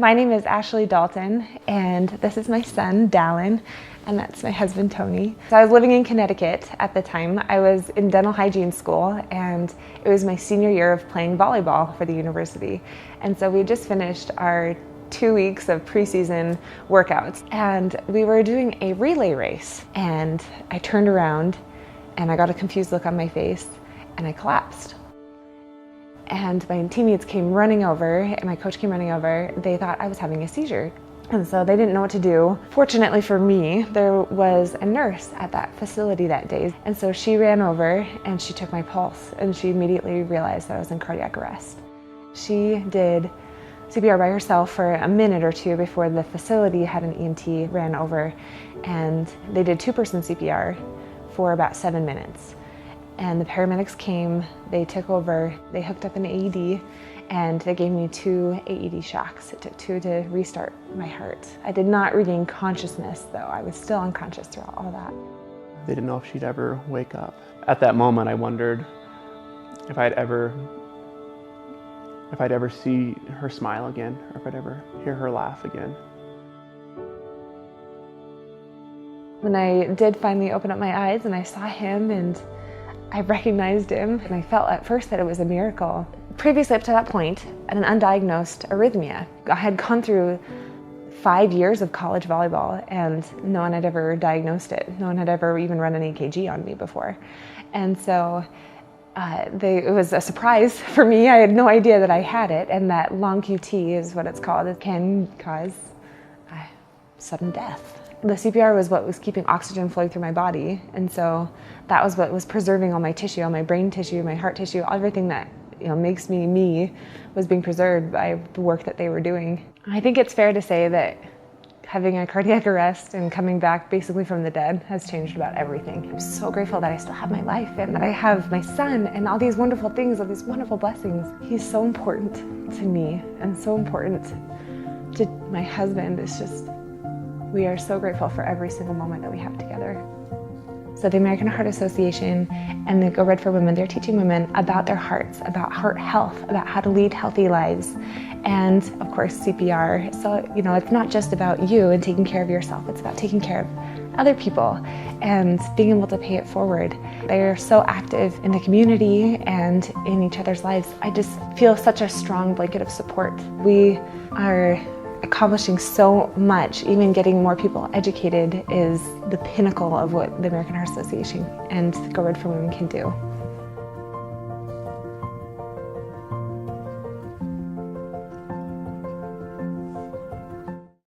My name is Ashley Dalton, and this is my son, Dalton, and that's my husband, Tony. So I was living in Connecticut at the time. I was in dental hygiene school, and it was my senior year of playing volleyball for the university. And so we had just finished our 2 weeks of preseason workouts, and we were doing a relay race. And I turned around, and I got a confused look on my face, and I collapsed. And my teammates came running over, and my coach came running over. They thought I was having a seizure, and so they didn't know what to do. Fortunately for me, there was a nurse at that facility that day, and so she ran over and she took my pulse, and she immediately realized that I was in cardiac arrest. She did CPR by herself for a minute or two before the facility had an EMT ran over, and they did two-person CPR for about 7 minutes. And the paramedics came, they took over, they hooked up an AED, and they gave me 2 AED shocks. It took 2 to restart my heart. I did not regain consciousness though. I was still unconscious throughout all that. They didn't know if she'd ever wake up. At that moment, I wondered if I'd ever see her smile again, or if I'd ever hear her laugh again. When I did finally open up my eyes and I saw him and I recognized him, and I felt at first that it was a miracle. Previously up to that point, I had an undiagnosed arrhythmia. I had gone through 5 years of college volleyball and no one had ever diagnosed it. No one had ever even run an EKG on me before. And so it was a surprise for me. I had no idea that I had it, and that long QT is what it's called. It can cause sudden death. The CPR was what was keeping oxygen flowing through my body, and so that was what was preserving all my tissue, all my brain tissue, my heart tissue, everything that makes me me was being preserved by the work that they were doing. I think it's fair to say that having a cardiac arrest and coming back basically from the dead has changed about everything. I'm so grateful that I still have my life and that I have my son and all these wonderful things, all these wonderful blessings. He's so important to me and so important to my husband. It's just, we are so grateful for every single moment that we have together. So the American Heart Association and the Go Red for Women, they're teaching women about their hearts, about heart health, about how to lead healthy lives, and of course CPR. So, it's not just about you and taking care of yourself, it's about taking care of other people and being able to pay it forward. They're so active in the community and in each other's lives. I just feel such a strong blanket of support. We are accomplishing so much. Even getting more people educated is the pinnacle of what the American Heart Association and Go Red for Women can do.